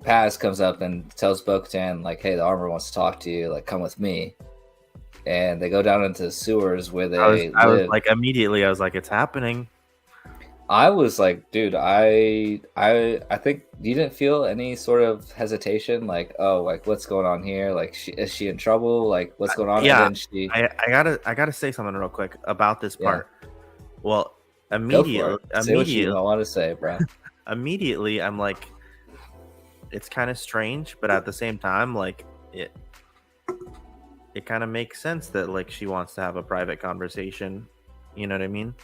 Paz comes up and tells Bo-Katan, like, hey, the armor wants to talk to you, like, come with me. And they go down into the sewers where they I was live. like, immediately, I was like, it's happening. I was like, dude, I think you didn't feel any sort of hesitation, like, oh, like what's going on here? Like, is she in trouble? Like, what's going on? And Yeah, then she, I gotta say something real quick about this yeah, part. Well, go for it. Say what you want to say, bro. immediately, I'm like, it's kind of strange, but at the same time, like it kind of makes sense that like she wants to have a private conversation. You know what I mean?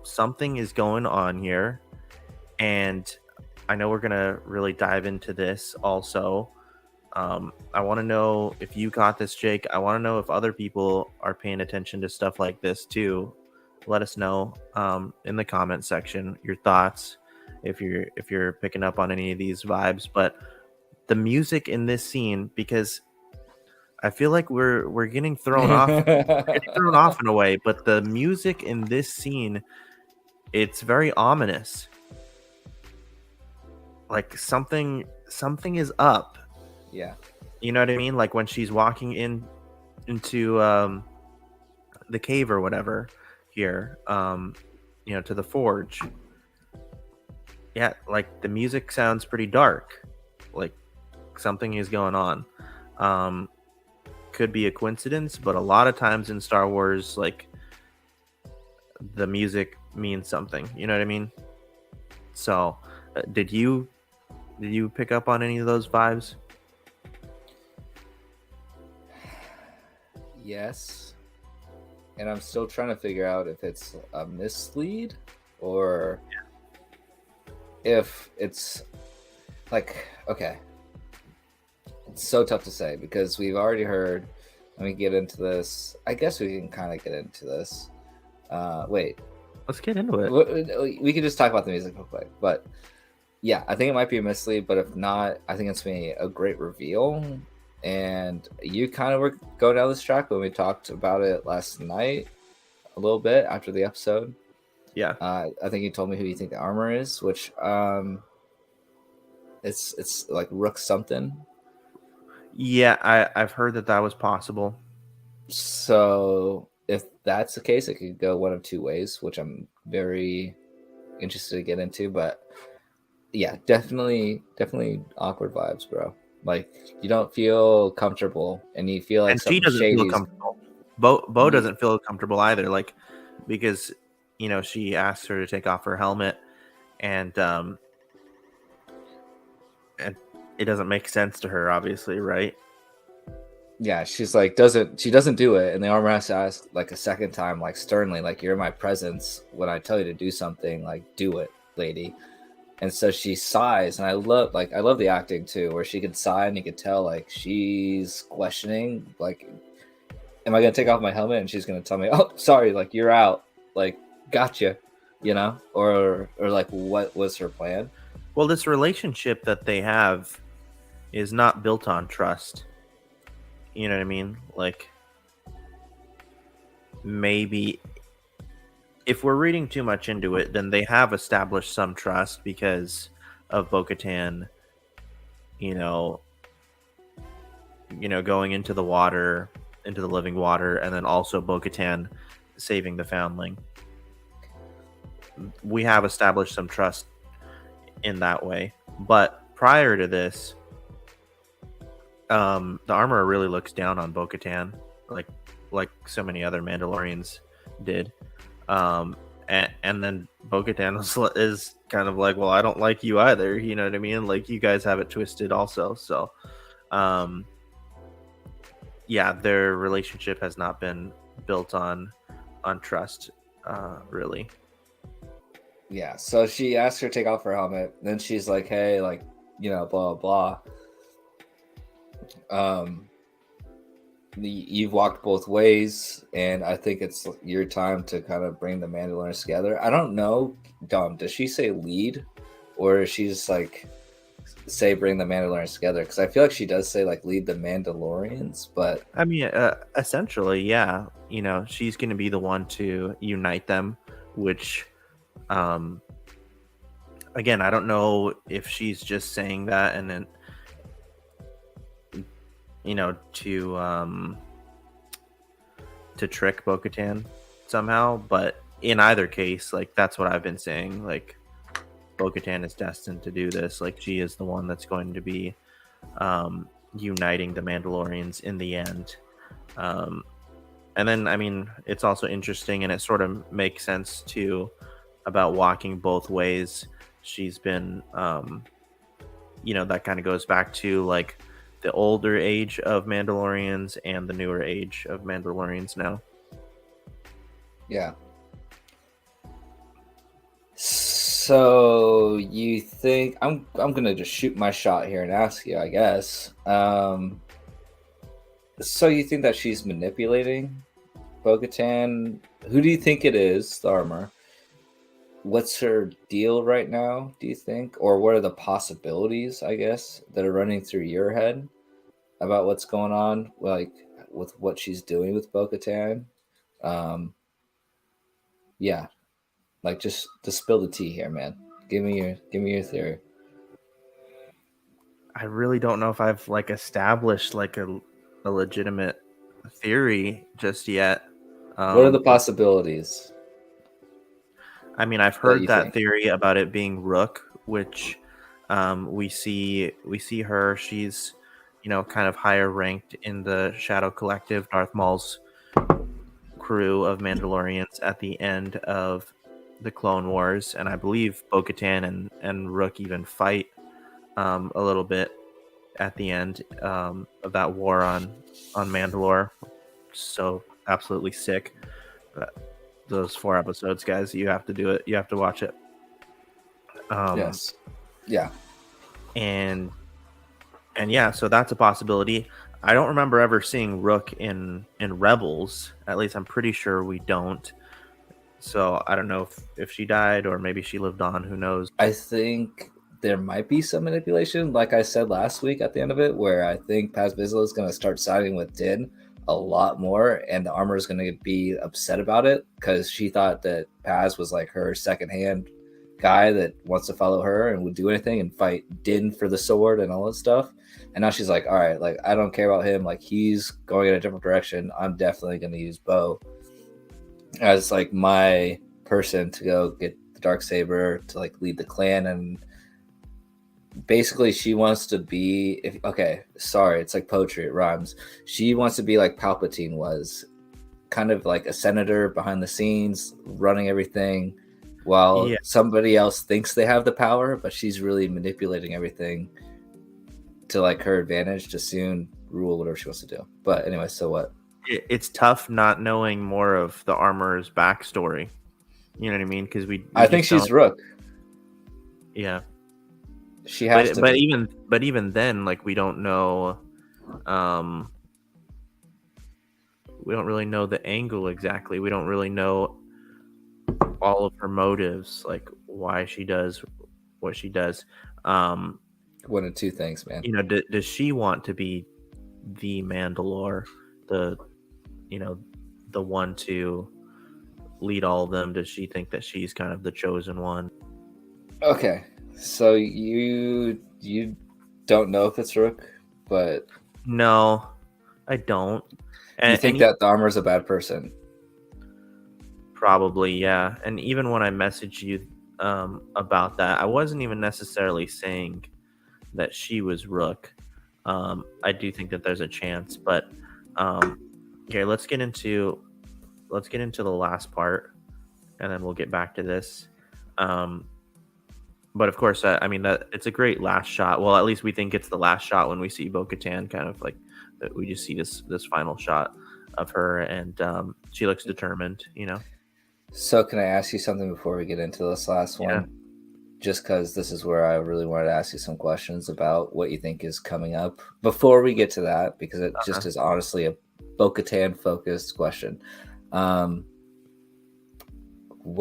Something is going on here, and I know we're gonna really dive into this also. I want to know if you got this, Jake. I want to know if other people are paying attention to stuff like this too. Let us know in the comment section your thoughts if you're picking up on any of these vibes. But the music in this scene, because I feel like we're getting thrown off. We're getting thrown off in a way, but the music in this scene, it's very ominous. Like something is up. Yeah. You know what I mean? Like when she's walking into the cave or whatever here, to the forge. Yeah, like the music sounds pretty dark. Like something is going on. Um, could be a coincidence, but a lot of times in Star Wars, like the music means something. You know what I mean? So, did you pick up on any of those vibes? Yes. And I'm still trying to figure out if it's a mislead or if it's like, okay. It's so tough to say because we've already heard. Let me get into this. I guess we can kind of get into this. Wait. Let's get into it. We can just talk about the music real quick. But yeah, I think it might be a mislead. But if not, I think it's going to be a great reveal. And you kind of were going down this track when we talked about it last night a little bit after the episode. Yeah. I think you told me who you think the armor is, which it's like Rook something. Yeah, I've heard that was possible. So if that's the case, it could go one of two ways, which I'm very interested to get into. But yeah, definitely awkward vibes, bro. Like you don't feel comfortable, and you feel like And she something doesn't feel shady's. comfortable. Bo doesn't feel comfortable either, like because she asked her to take off her helmet, and it doesn't make sense to her, obviously, right? Yeah, she's like doesn't do it, and the armor has to ask like a second time, like sternly, like you're in my presence when I tell you to do something, like do it, lady. And so she sighs, and I love the acting too, where she could sigh and you could tell like she's questioning, like, am I gonna take off my helmet? And she's gonna tell me, oh, sorry, like you're out, like gotcha, or like what was her plan? Well, this relationship that they have is not built on trust. You know what I mean? Like maybe if we're reading too much into it, then they have established some trust because of Bo-Katan, you know, going into the water, into the living water, and then also Bo-Katan saving the foundling. We have established some trust in that way. But prior to this, the armor really looks down on Bo-Katan, like so many other Mandalorians did. And then Bo-Katan is kind of like, well, I don't like you either. You know what I mean? Like you guys have it twisted also. So, yeah, their relationship has not been built on trust, really. Yeah. So she asks her to take off her helmet. Then she's like, hey, like, blah blah blah. You've walked both ways, and I think it's your time to kind of bring the Mandalorians together. I don't know, Dom. Does she say lead, or is she just like say bring the Mandalorians together? Because I feel like she does say like lead the Mandalorians, but I mean, essentially, yeah. She's going to be the one to unite them, which, again, I don't know if she's just saying that and then, to trick Bo-Katan somehow. But in either case, like, that's what I've been saying. Like, Bo-Katan is destined to do this. Like, she is the one that's going to be uniting the Mandalorians in the end. And then, I mean, it's also interesting, and it sort of makes sense too about walking both ways. She's been, that kind of goes back to like the older age of Mandalorians and the newer age of Mandalorians now. Yeah. So you think I'm gonna just shoot my shot here and ask you, I guess. So you think that she's manipulating Bo-Katan? Who do you think it is, the armor? What's her deal right now, do you think? Or what are the possibilities, I guess, that are running through your head about what's going on, like with what she's doing with Bo-Katan? Yeah. Like just spill the tea here, man. Give me your theory. I really don't know if I've like established like a legitimate theory just yet. What are the possibilities? I mean, I've heard that theory about it being Rook, which we see her. She's, kind of higher ranked in the Shadow Collective, Darth Maul's crew of Mandalorians at the end of the Clone Wars, and I believe Bo-Katan and Rook even fight a little bit at the end of that war on Mandalore. So absolutely sick. Those 4 episodes, guys, you have to do it. You have to watch it. Yes. Yeah. And yeah, so that's a possibility. I don't remember ever seeing Rook in Rebels. At least I'm pretty sure we don't. So I don't know if she died or maybe she lived on. Who knows? I think there might be some manipulation, like I said last week at the end of it, where I think Paz Vizsla is going to start siding with Din a lot more, and the armor is going to be upset about it because she thought that Paz was like her secondhand guy that wants to follow her and would do anything and fight Din for the sword and all that stuff. And now she's like, all right, like I don't care about him. Like he's going in a different direction. I'm definitely going to use Bo as like my person to go get the Darksaber to like lead the clan. And basically she wants to be it's like poetry, it rhymes. She wants to be like Palpatine was, kind of like a senator behind the scenes running everything while somebody else thinks they have the power, but she's really manipulating everything to like her advantage to soon rule whatever she wants to do. But anyway, so what? It's tough not knowing more of the armor's backstory. You know what I mean? Because I think she's Rook. Yeah, she has to. But even then, like we don't know. We don't really know the angle exactly. We don't really know all of her motives, like why she does what she does. One of two things, man. Does she want to be the Mandalore, the one to lead all of them? Does she think that she's kind of the chosen one? Okay, so you don't know if it's Rook, but no, I don't. And you think that the armor's a bad person? Probably, yeah. And even when I messaged you about that, I wasn't even necessarily saying that she was Rook. I do think that there's a chance, but okay, let's get into the last part, and then we'll get back to this. But of course, I mean that it's a great last shot. Well, at least we think it's the last shot when we see Bo-Katan, kind of like that. We just see this final shot of her, and she looks determined. So can I ask you something before we get into this last one? Yeah. Just because this is where I really wanted to ask you some questions about what you think is coming up before we get to that, because it just is honestly a Bo-Katan focused question. What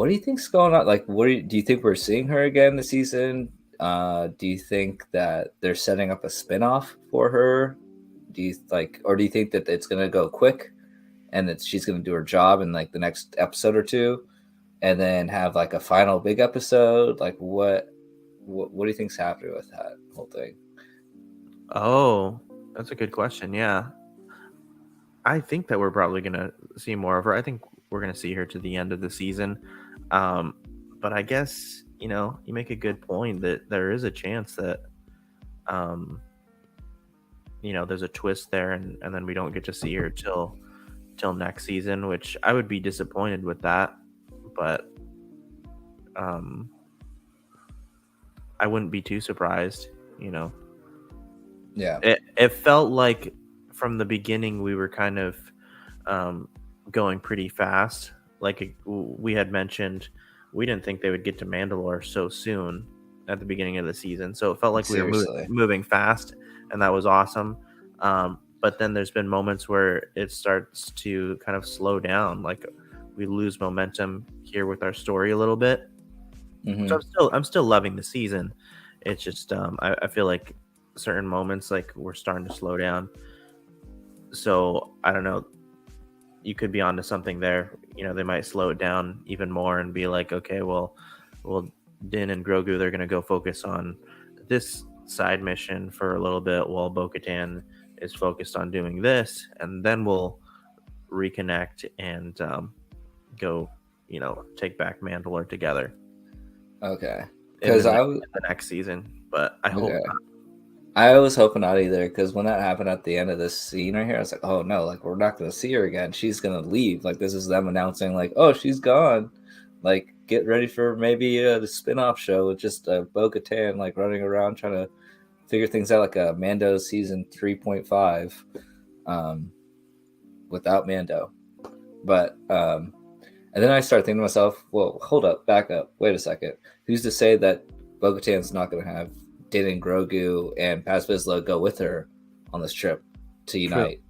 do you think's going on? Like, do you think we're seeing her again this season? Do you think that they're setting up a spinoff for her? Do you think that it's going to go quick and that she's going to do her job in like the next episode or two and then have like a final big episode? Like what what do you think's happening with that whole thing? Oh, that's a good question. Yeah. I think that we're probably going to see more of her. I think we're going to see her to the end of the season. Um, but I guess, you make a good point that there is a chance that, um, there's a twist there and then we don't get to see her till next season, which I would be disappointed with that. But um, I wouldn't be too surprised. Yeah, It felt like from the beginning we were kind of going pretty fast. Like we had mentioned, we didn't think they would get to Mandalore so soon at the beginning of the season. So it felt like we were seriously. moving fast, and that was awesome. But then there's been moments where it starts to kind of slow down. Like we lose momentum here with our story a little bit. Hmm. So I'm still loving the season. It's just I feel like certain moments like we're starting to slow down. So I don't know. You could be onto something there. They might slow it down even more and be like, okay, well, Din and Grogu, they're gonna go focus on this side mission for a little bit while Bo-Katan is focused on doing this, and then we'll reconnect and go, take back Mandalore together. Okay, in the, because I in the next season. But I hope okay. not. I was hoping not either, because when that happened at the end of this scene right here, I was like, oh no, like we're not gonna see her again. She's gonna leave. Like this is them announcing, like, oh, she's gone. Like get ready for maybe the spin-off show with just Bo-Katan like running around trying to figure things out, like a Mando season 3.5, without Mando. But and then I start thinking to myself, well, hold up, back up, wait a second. Who's to say that Bo-Katan's not gonna have Din and Grogu and Paz Vizsla go with her on this trip to unite?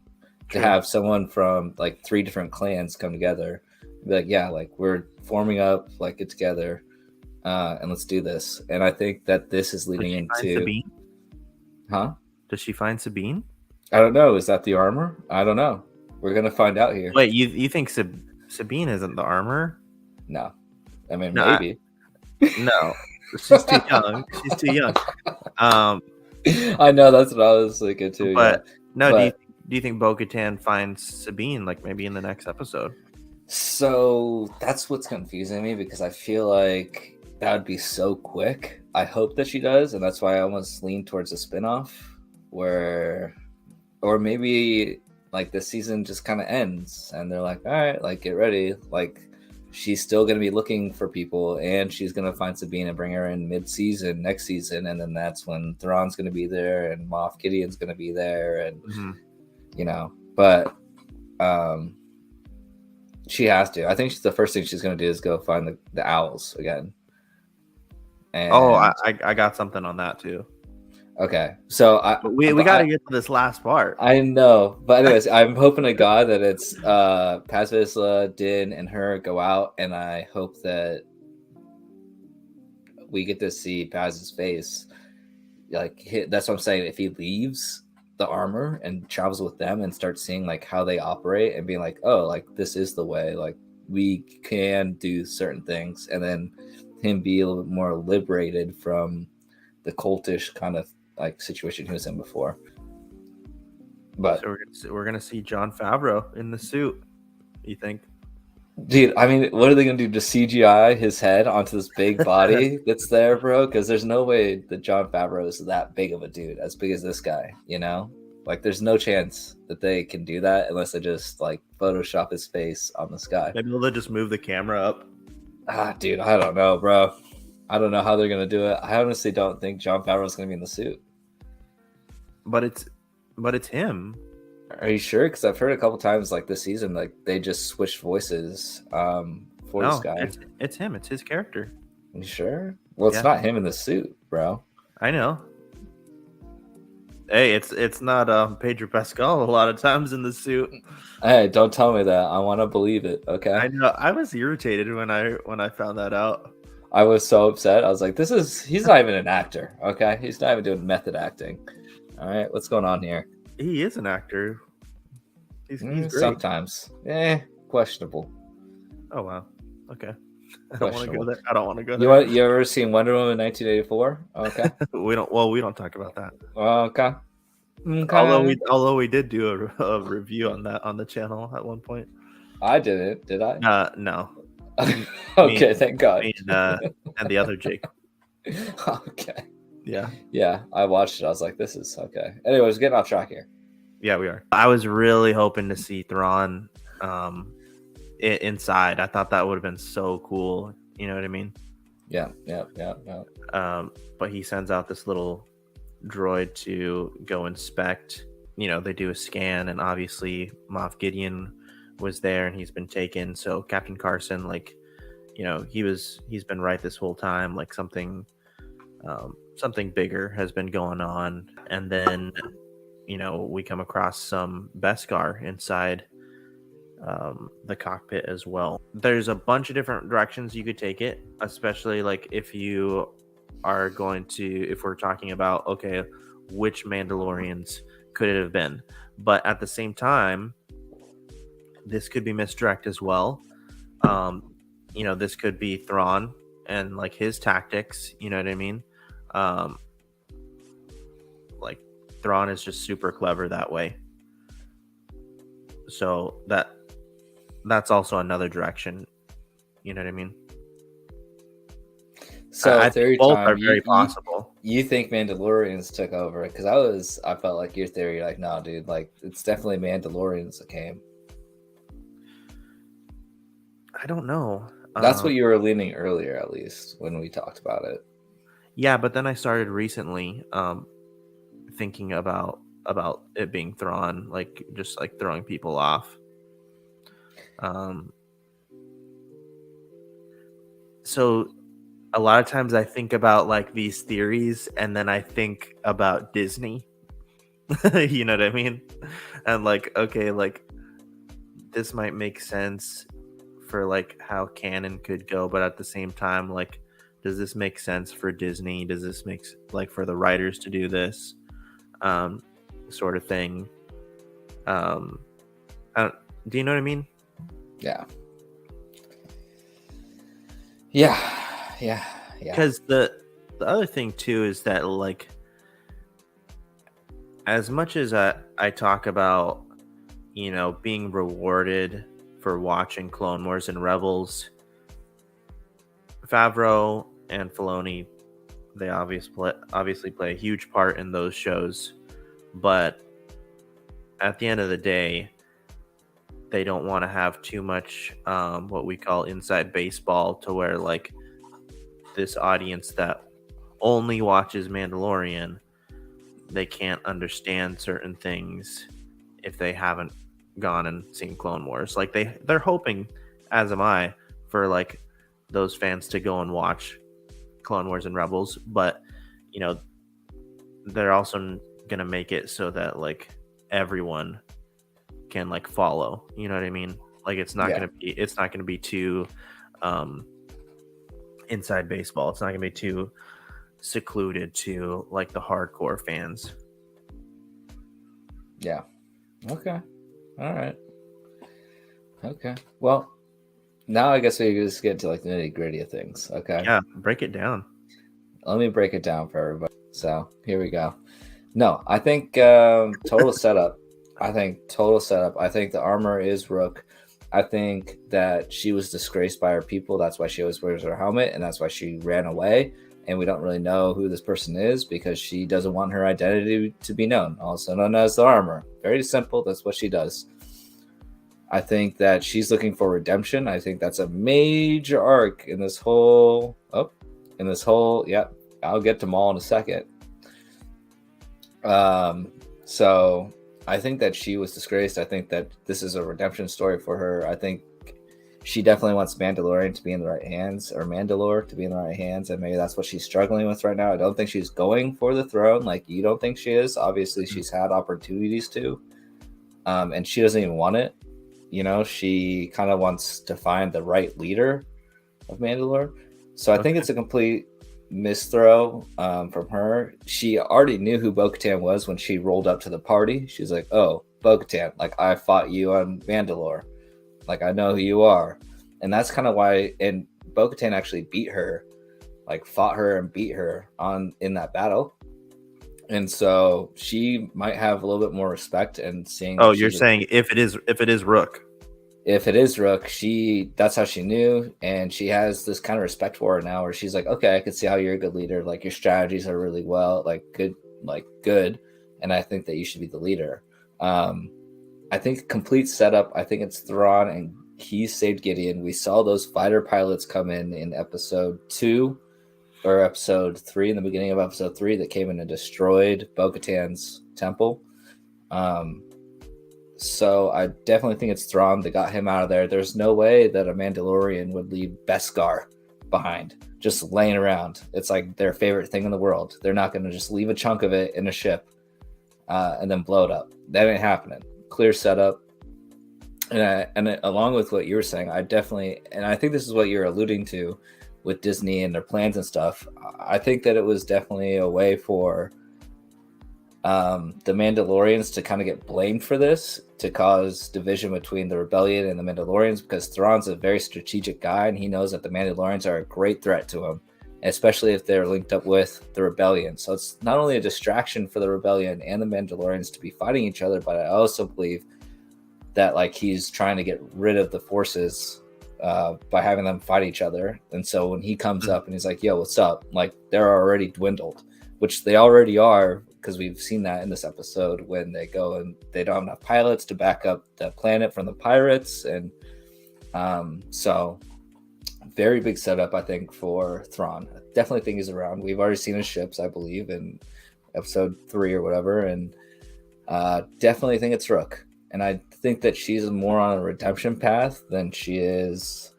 True. To have someone from like 3 different clans come together and be like, yeah, like we're forming up, like get together, and let's do this. And I think that this is leading into Sabine? Huh? Does she find Sabine? I don't know. Is that the armor? I don't know. We're gonna find out here. Wait, you think Sabine isn't the armor? No. I mean, No, maybe. No, she's too young. She's too young. I know, that's what I was thinking too. But yeah. no, But, do you think Bo-Katan finds Sabine like maybe in the next episode? so that's what's confusing me, because I feel like that would be so quick. I hope that she does, and that's why I almost lean towards a spinoff where, or maybe like this season just kind of ends and they're like, all right, like get ready. Like she's still going to be looking for people, and she's going to find Sabine and bring her in mid-season next season, and then that's when Thrawn's going to be there and Moff Gideon's going to be there, and but she has to. I think the first thing she's going to do is go find the owls again. And I got something on that too. Okay, so we got to get to this last part. I know, but anyways, I'm hoping to God that it's Paz Vizsla, Din, and her go out, and I hope that we get to see Paz's face. Like that's what I'm saying. If he leaves the armor and travels with them and starts seeing like how they operate and being like, oh, like this is the way. Like we can do certain things, and then him be a little bit more liberated from the cultish kind of like situation he was in before. But so we're gonna see Jon Favreau in the suit. You think? Dude, I mean, what are they gonna do? Just CGI his head onto this big body that's there, bro? Because there's no way that Jon Favreau is that big of a dude, as big as this guy. Like there's no chance that they can do that unless they just like Photoshop his face on this guy. Maybe they'll just move the camera up. Dude, I don't know, bro. I don't know how they're gonna do it. I honestly don't think Jon Favreau's gonna be in the suit. But it's him. Are you sure? Because I've heard a couple times like this season, like they just switched voices for this guy. It's him. It's his character. You sure? Well, it's not him in the suit, bro. I know. Hey, it's not Pedro Pascal a lot of times in the suit. Hey, don't tell me that. I want to believe it. Okay. I know. I was irritated when I found that out. I was so upset. I was like, he's not even an actor. Okay. He's not even doing method acting. All right. What's going on here? He is an actor. He's great. Sometimes. Questionable. Oh, wow. Okay. I don't want to go there. I don't want to go You there. you ever seen Wonder Woman 1984? Okay. We don't. Well, we don't talk about that. Okay. Okay. Although we did do a review on that on the channel at one point. I didn't. Did I? No. Okay. Thank God. Me and the other Jake. Okay. Yeah. Yeah. I watched it. I was like, this is okay. Anyways, getting off track here. Yeah, we are. I was really hoping to see Thrawn inside. I thought that would have been so cool. You know what I mean? Yeah. But he sends out this little droid to go inspect. They do a scan, and obviously Moff Gideon was there, and he's been taken. So Captain Carson, he's been right this whole time. Like something bigger has been going on, and then we come across some Beskar inside the cockpit as well. There's a bunch of different directions you could take it, especially like if you are going to, if we're talking about, okay, which Mandalorians could it have been? But at the same time, this could be misdirect as well. This could be Thrawn and like his tactics, you know what I mean? Like Thrawn is just super clever that way. So that's also another direction, you know what I mean? So I think both are very possible. You think Mandalorians took over? Because I felt like your theory, like, no, dude, like it's definitely Mandalorians that came. I don't know. That's what you were leaning earlier, at least when we talked about it. Yeah, but then I started recently thinking about it being Thrawn, like just like throwing people off. So a lot of times I think about like these theories, and then I think about Disney. You know what I mean? And like, okay, like this might make sense for like how canon could go, but at the same time, like, does this make sense for Disney? Does this make like for the writers to do this sort of thing? Do you know what I mean? Yeah. Because the other thing too is that like, as much as I talk about being rewarded for watching Clone Wars and Rebels, Favreau and Filoni, they obviously play a huge part in those shows, but at the end of the day, they don't want to have too much what we call inside baseball, to where like this audience that only watches Mandalorian, they can't understand certain things if they haven't gone and seen Clone Wars. Like they're hoping, as am I, for like those fans to go and watch Clone Wars and Rebels, but they're also gonna make it so that like everyone can like follow, you know what I mean? Like it's not gonna be too inside baseball. It's not gonna be too secluded to like the hardcore fans. Yeah. Okay. All right. Okay. Well, now I guess we just get to like the nitty gritty of things. Okay. Yeah. Break it down. Let me break it down for everybody. So here we go. No, I think total setup. I think the armor is Rook. I think that she was disgraced by her people. That's why she always wears her helmet, and that's why she ran away. And we don't really know who this person is because she doesn't want her identity to be known, also known as the armor. Very simple. That's what she does. I think that she's looking for redemption. I think that's a major arc in this whole. Yeah, I'll get to Maul in a second. So I think that she was disgraced. I think that this is a redemption story for her. I think she definitely wants Mandalorian to be in the right hands, or Mandalore to be in the right hands, and maybe that's what she's struggling with right now. I don't think she's going for the throne like you don't think she is. Obviously, she's had opportunities to, and she doesn't even want it. She kind of wants to find the right leader of Mandalore. So I think it's a complete misthrow from her. She already knew who Bo-Katan was when she rolled up to the party. She's like, oh, Bo-Katan, like I fought you on Mandalore. Like I know who you are. And that's kind of why, Bo-Katan actually beat her, like fought her and beat her in that battle. And so she might have a little bit more respect and seeing. Oh, you're saying if it is Rook. If it is Rook, that's how she knew, and she has this kind of respect for her now, where she's like, okay, I can see how you're a good leader. Like your strategies are really good, and I think that you should be the leader. I think complete setup. I think it's Thrawn, and he saved Gideon. We saw those fighter pilots come in episode 2 or episode 3, in the beginning of episode 3, that came in and destroyed Bo-Katan's temple. So I definitely think it's Thrawn that got him out of there. There's no way that a Mandalorian would leave Beskar behind, just laying around. It's like their favorite thing in the world. They're not going to just leave a chunk of it in a ship and then blow it up. That ain't happening. Clear setup. And along with what you were saying, I think this is what you're alluding to with Disney and their plans and stuff. I think that it was definitely a way for the Mandalorians to kind of get blamed for this, to cause division between the Rebellion and the Mandalorians, because Thrawn's a very strategic guy, and he knows that the Mandalorians are a great threat to him, especially if they're linked up with the Rebellion. So it's not only a distraction for the Rebellion and the Mandalorians to be fighting each other, but I also believe that like he's trying to get rid of the forces by having them fight each other. And so when he comes up and he's like, yo, what's up? Like, they're already dwindled, which they already are, because we've seen that in this episode when they go and they don't have enough pilots to back up the planet from the pirates. And so very big setup, I think, for Thrawn. I definitely think he's around. We've already seen his ships, I believe, in episode 3 or whatever. And definitely think it's Rook. And I think that she's more on a redemption path than she is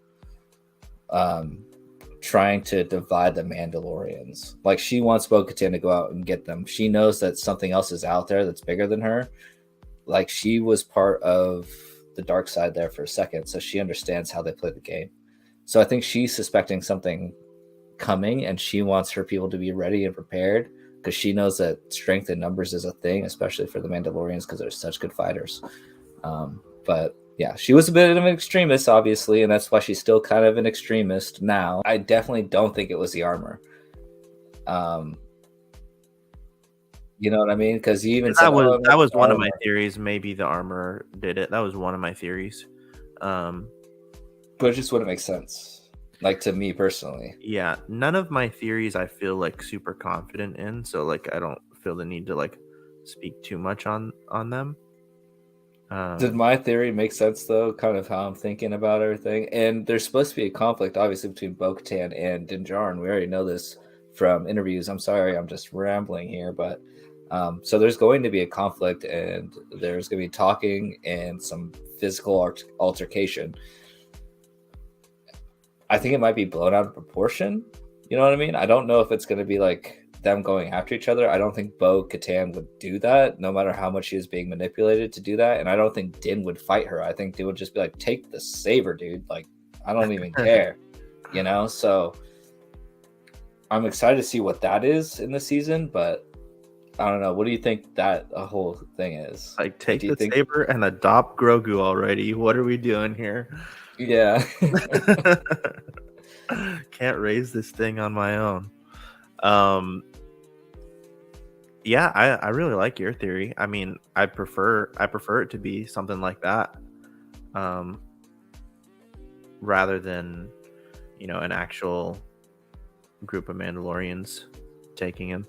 trying to divide the Mandalorians. Like, she wants Bo-Katan to go out and get them. She knows that something else is out there that's bigger than her. Like, she was part of the dark side there for a second, so she understands how they play the game. So I think she's suspecting something coming, and she wants her people to be ready and prepared, because she knows that strength in numbers is a thing, especially for the Mandalorians, because they're such good fighters. But yeah, she was a bit of an extremist, obviously, and that's why she's still kind of an extremist now. I definitely don't think it was the armor. You know what I mean? Because you even that was one of my theories. Maybe the armor did it. That was one of my theories. But it just wouldn't make sense, like, to me personally. Yeah, none of my theories I feel like super confident in, so like I don't feel the need to like speak too much on them. Did my theory make sense, though? Kind of how I'm thinking about everything. And there's supposed to be a conflict, obviously, between Bo-Katan and Din Djarin. We already know this from interviews. I'm sorry, I'm just rambling here, but so there's going to be a conflict, and there's going to be talking and some physical altercation. I think it might be blown out of proportion. You know what I mean? I don't know if it's going to be like them going after each other. I don't think Bo-Katan would do that, no matter how much she is being manipulated to do that. And I don't think Din would fight her. I think Din would just be like, take the saber, dude. Like, I don't even care, you know? So I'm excited to see what that is in the season, but I don't know. What do you think that whole thing is? Like, take the saber and adopt Grogu already. What are we doing here? Yeah. Can't raise this thing on my own. Yeah, I really like your theory. I mean, I prefer it to be something like that, rather than, you know, an actual group of Mandalorians taking him.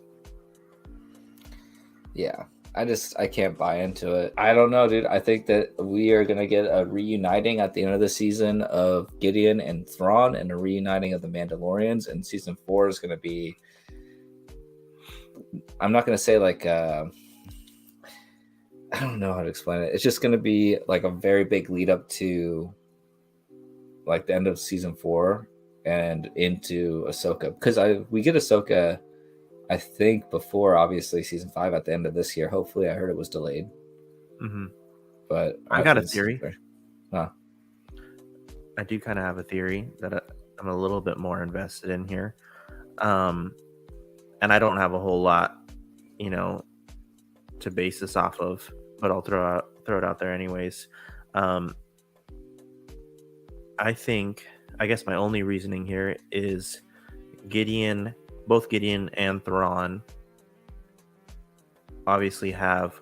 Yeah, I can't buy into it. I don't know, dude. I think that we are gonna get a reuniting at the end of the season of Gideon and Thrawn, and a reuniting of the Mandalorians. And season 4 is gonna be, I'm not gonna say like I don't know how to explain it. It's just gonna be like a very big lead up to like the end of season 4 and into Ahsoka, because we get Ahsoka, I think, before obviously season 5 at the end of this year. Hopefully, I heard it was delayed. Mm-hmm. But I got a theory. Huh. I do kind of have a theory that I'm a little bit more invested in here. And I don't have a whole lot, you know, to base this off of, but I'll throw it out there anyways. I think I guess my only reasoning here is Gideon, both Gideon and Thrawn obviously have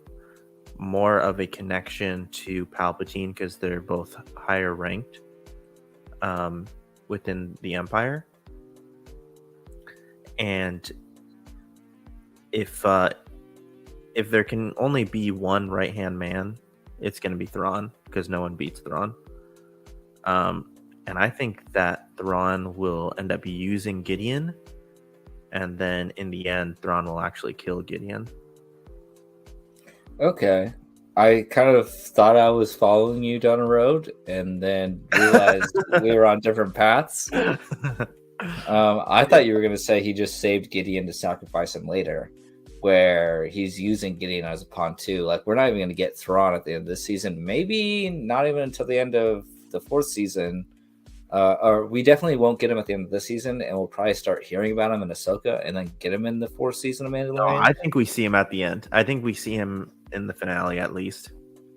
more of a connection to Palpatine because they're both higher ranked within the Empire. And if there can only be one right hand man, it's going to be Thrawn, because no one beats Thrawn. And I think that Thrawn will end up using Gideon, and then in the end, Thrawn will actually kill Gideon. Okay. I kind of thought I was following you down a road, and then realized we were on different paths. I thought you were going to say he just saved Gideon to sacrifice him later, where he's using Gideon as a pawn too. Like, we're not even going to get Thrawn at the end of this season. Maybe not even until the end of the 4th season. Or we definitely won't get him at the end of this season, and we'll probably start hearing about him in Ahsoka, and then get him in the 4th season of Mandalorian. No, I think we see him at the end. I think we see him in the finale at least.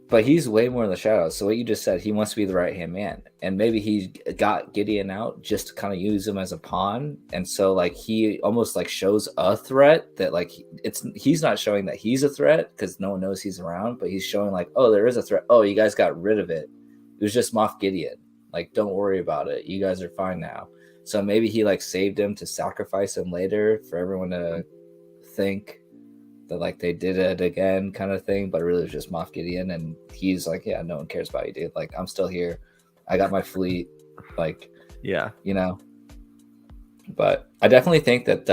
But he's way more in the shadows. So what you just said, he wants to be the right-hand man. And maybe he got Gideon out just to kind of use him as a pawn. And so like he almost like shows a threat that like he's not showing that he's a threat because no one knows he's around, but he's showing like, oh, there is a threat. Oh, you guys got rid of it. It was just Moff Gideon. Like, don't worry about it. You guys are fine now. So maybe he like saved him to sacrifice him later for everyone to think that like they did it again kind of thing, but it really was just Moff Gideon, and he's like, yeah, no one cares about you, dude. Like, I'm still here. I got my fleet. Like, yeah, you know. But I definitely think that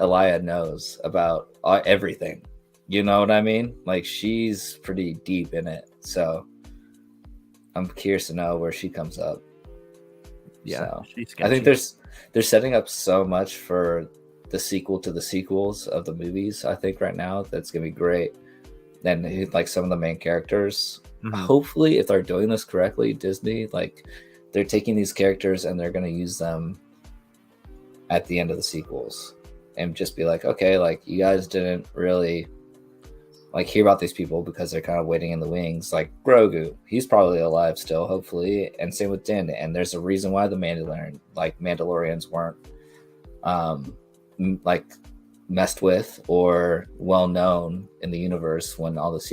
Elia knows about everything. You know what I mean? Like, she's pretty deep in it. So I'm curious to know where she comes up. Yeah, so, I think they're setting up so much for the sequel to the sequels of the movies. I think right now that's gonna be great. And like some of the main characters, hopefully, if they're doing this correctly, Disney, like they're taking these characters and they're gonna use them at the end of the sequels and just be like, okay, like you guys didn't really like hear about these people because they're kind of waiting in the wings. Like Grogu, he's probably alive still, hopefully, and same with Din. And there's a reason why the Mandalorians weren't like messed with or well known in the universe when all the